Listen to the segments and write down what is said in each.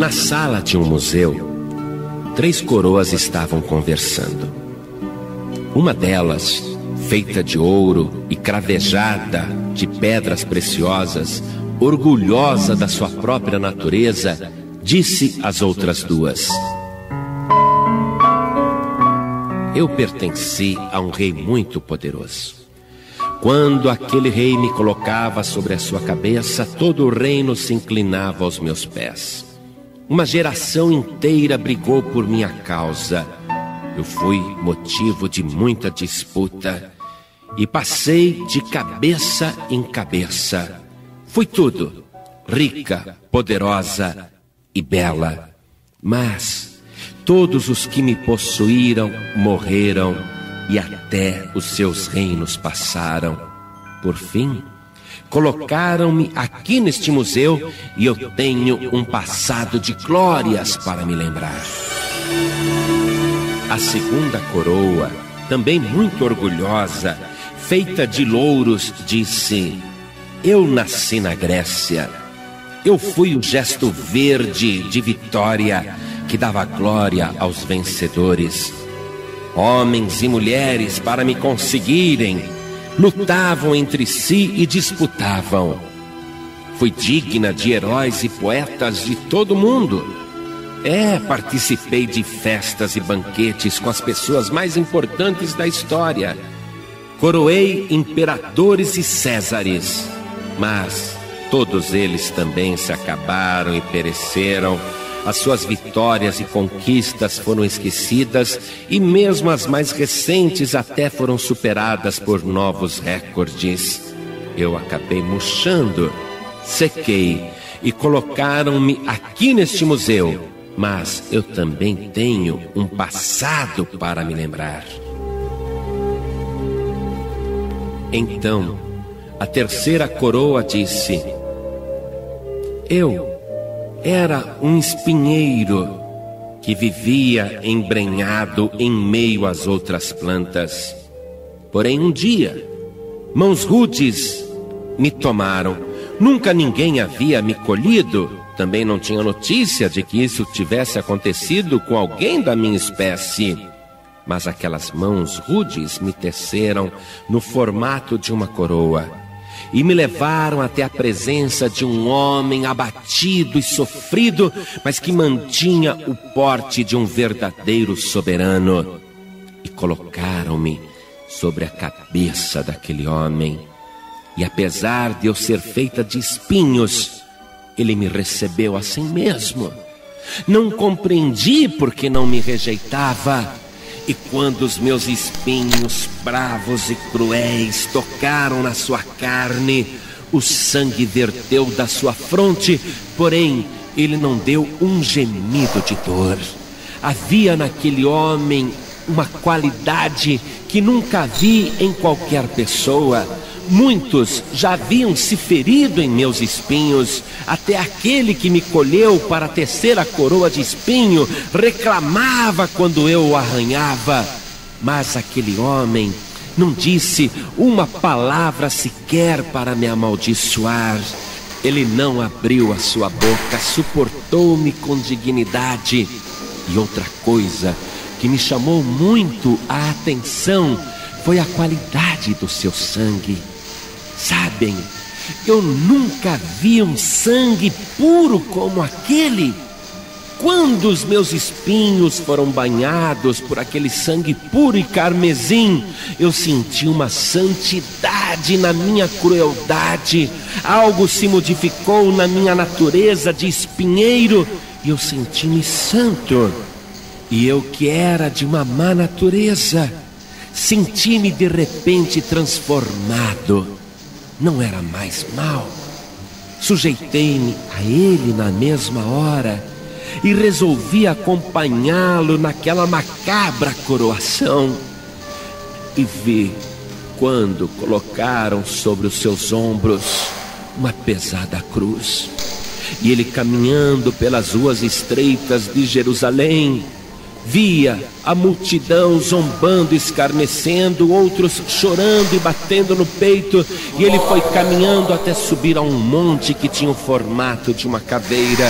Na sala de um museu, 3 coroas estavam conversando. Uma delas, feita de ouro e cravejada de pedras preciosas, orgulhosa da sua própria natureza, disse às outras 2: eu pertenci a um rei muito poderoso. Quando aquele rei me colocava sobre a sua cabeça, todo o reino se inclinava aos meus pés. Uma geração inteira brigou por minha causa. Eu fui motivo de muita disputa e passei de cabeça em cabeça. Fui tudo, rica, poderosa e bela. Mas todos os que me possuíram morreram e até os seus reinos passaram. Por fim, colocaram-me aqui neste museu e eu tenho um passado de glórias para me lembrar. A segunda coroa, também muito orgulhosa, feita de louros, disse: eu nasci na Grécia. Eu fui o gesto verde de vitória que dava glória aos vencedores. Homens e mulheres, para me conseguirem, lutavam entre si e disputavam. Fui digna de heróis e poetas de todo o mundo. Participei de festas e banquetes com as pessoas mais importantes da história. Coroei imperadores e césares, mas todos eles também se acabaram e pereceram. As suas vitórias e conquistas foram esquecidas e mesmo as mais recentes até foram superadas por novos recordes. Eu acabei murchando, sequei e colocaram-me aqui neste museu. Mas eu também tenho um passado para me lembrar. Então, a terceira coroa disse: eu era um espinheiro que vivia embrenhado em meio às outras plantas. Porém, um dia, mãos rudes me tomaram. Nunca ninguém havia me colhido. Também não tinha notícia de que isso tivesse acontecido com alguém da minha espécie. Mas aquelas mãos rudes me teceram no formato de uma coroa e me levaram até a presença de um homem abatido e sofrido, mas que mantinha o porte de um verdadeiro soberano. E colocaram-me sobre a cabeça daquele homem. E apesar de eu ser feita de espinhos, ele me recebeu assim mesmo. Não compreendi porque não me rejeitava. E quando os meus espinhos bravos e cruéis tocaram na sua carne, o sangue verteu da sua fronte, porém ele não deu um gemido de dor. Havia naquele homem uma qualidade que nunca vi em qualquer pessoa. Muitos já haviam se ferido em meus espinhos. Até aquele que me colheu para tecer a coroa de espinho reclamava quando eu o arranhava. Mas aquele homem não disse uma palavra sequer para me amaldiçoar. Ele não abriu a sua boca, suportou-me com dignidade. E outra coisa que me chamou muito a atenção foi a qualidade do seu sangue. Sabem, eu nunca vi um sangue puro como aquele. Quando os meus espinhos foram banhados por aquele sangue puro e carmesim, eu senti uma santidade na minha crueldade. Algo se modificou na minha natureza de espinheiro e eu senti-me santo. E eu que era de uma má natureza, senti-me de repente transformado. Não era mais mal. Sujeitei-me a ele na mesma hora e resolvi acompanhá-lo naquela macabra coroação. E vi quando colocaram sobre os seus ombros uma pesada cruz, e ele caminhando pelas ruas estreitas de Jerusalém. Via a multidão zombando, escarnecendo, outros chorando e batendo no peito, e ele foi caminhando até subir a um monte que tinha o formato de uma caveira.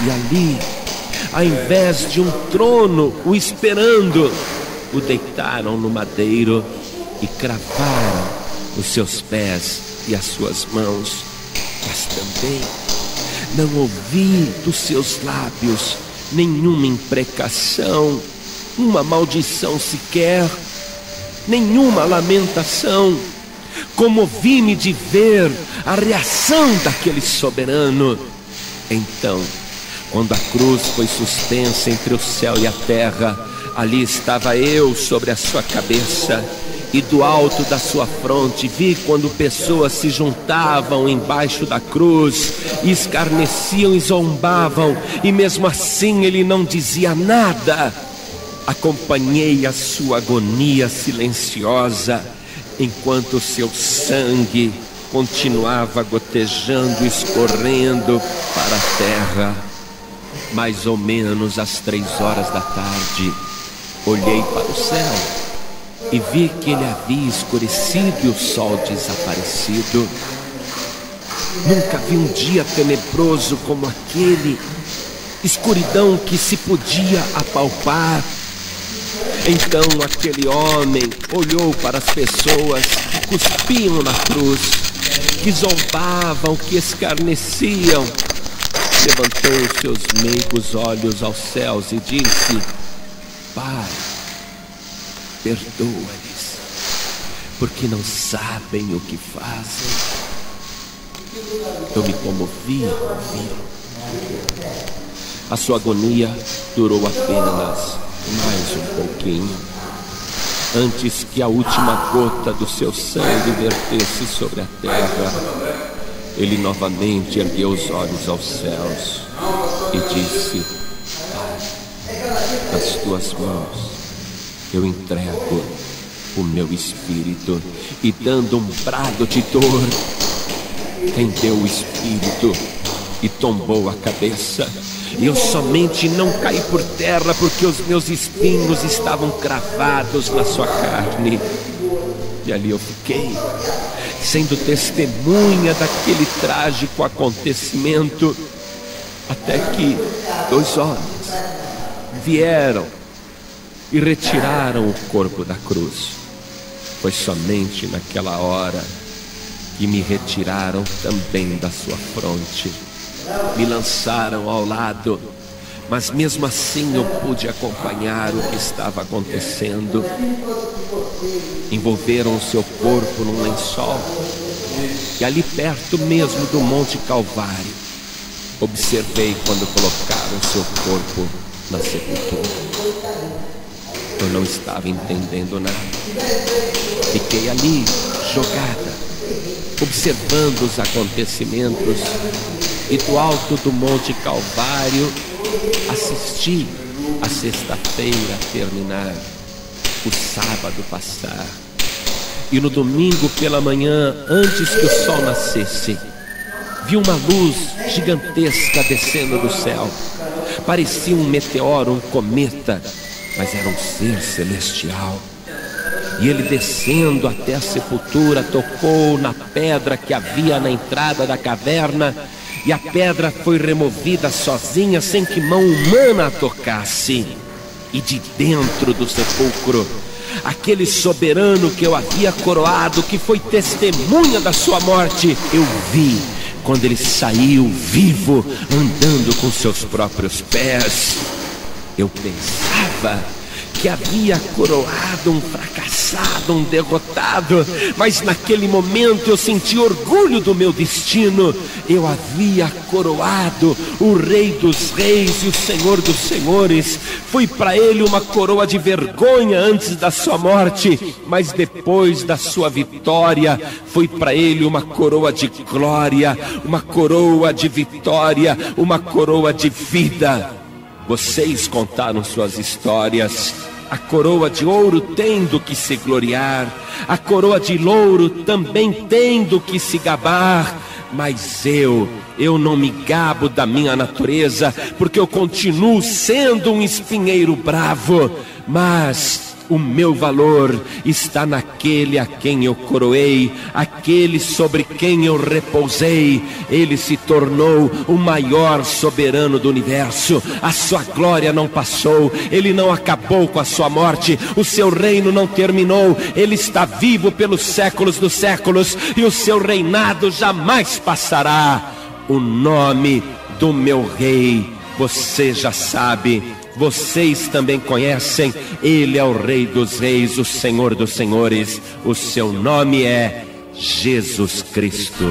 E ali, ao invés de um trono o esperando, o deitaram no madeiro e cravaram os seus pés e as suas mãos. Mas também não ouvi dos seus lábios nenhuma imprecação, uma maldição sequer, nenhuma lamentação. Comovi-me de ver a reação daquele soberano. Então, quando a cruz foi suspensa entre o céu e a terra, ali estava eu sobre a sua cabeça, e do alto da sua fronte vi quando pessoas se juntavam embaixo da cruz, e escarneciam e zombavam, e mesmo assim ele não dizia nada. Acompanhei a sua agonia silenciosa, enquanto seu sangue continuava gotejando, escorrendo para a terra. Mais ou menos às 3 horas da tarde, olhei para o céu e vi que ele havia escurecido e o sol desaparecido. Nunca vi um dia tenebroso como aquele, escuridão que se podia apalpar. Então aquele homem olhou para as pessoas que cuspiam na cruz, que zombavam, que escarneciam. Levantou os seus meigos olhos aos céus e disse: Pai, perdoa-lhes, porque não sabem o que fazem. Eu me comovi ao ouvi-lo. A sua agonia durou apenas mais um pouquinho, antes que a última gota do seu sangue vertesse sobre a terra. Ele novamente ergueu os olhos aos céus e disse: Pai, nas tuas mãos eu entrego o meu espírito. E dando um brado de dor, rendeu o espírito e tombou a cabeça. E eu somente não caí por terra porque os meus espinhos estavam cravados na sua carne. E ali eu fiquei, sendo testemunha daquele trágico acontecimento, até que 2 homens vieram e retiraram o corpo da cruz. Foi somente naquela hora que me retiraram também da sua fronte. Me lançaram ao lado, mas mesmo assim eu pude acompanhar o que estava acontecendo. Envolveram o seu corpo num lençol, e ali perto mesmo do Monte Calvário, observei quando colocaram o seu corpo na sepultura. Eu não estava entendendo nada. Fiquei ali, jogada, observando os acontecimentos, e do alto do Monte Calvário assisti a sexta-feira terminar, o sábado passar, e no domingo pela manhã, antes que o sol nascesse, vi uma luz gigantesca descendo do céu. Parecia um meteoro, um cometa, mas era um ser celestial. E ele, descendo até a sepultura, tocou na pedra que havia na entrada da caverna, e a pedra foi removida sozinha, sem que mão humana a tocasse. E de dentro do sepulcro, aquele soberano que eu havia coroado, que foi testemunha da sua morte, eu vi quando ele saiu vivo, andando com seus próprios pés. Eu pensava que havia coroado um fracassado, um derrotado, mas naquele momento eu senti orgulho do meu destino. Eu havia coroado o Rei dos Reis e o Senhor dos Senhores. Foi para ele uma coroa de vergonha antes da sua morte, mas depois da sua vitória, foi para ele uma coroa de glória, uma coroa de vitória, uma coroa de vida. Vocês contaram suas histórias. A coroa de ouro tem do que se gloriar, a coroa de louro também tem do que se gabar. Mas eu não me gabo da minha natureza, porque eu continuo sendo um espinheiro bravo. Mas O meu valor está naquele a quem eu coroei, aquele sobre quem eu repousei. Ele se tornou o maior soberano do universo. A sua glória não passou, ele não acabou com a sua morte, o seu reino não terminou. Ele está vivo pelos séculos dos séculos e o seu reinado jamais passará. O nome do meu rei você já sabe, vocês também conhecem. Ele é o Rei dos Reis, o Senhor dos Senhores. O seu nome é Jesus Cristo.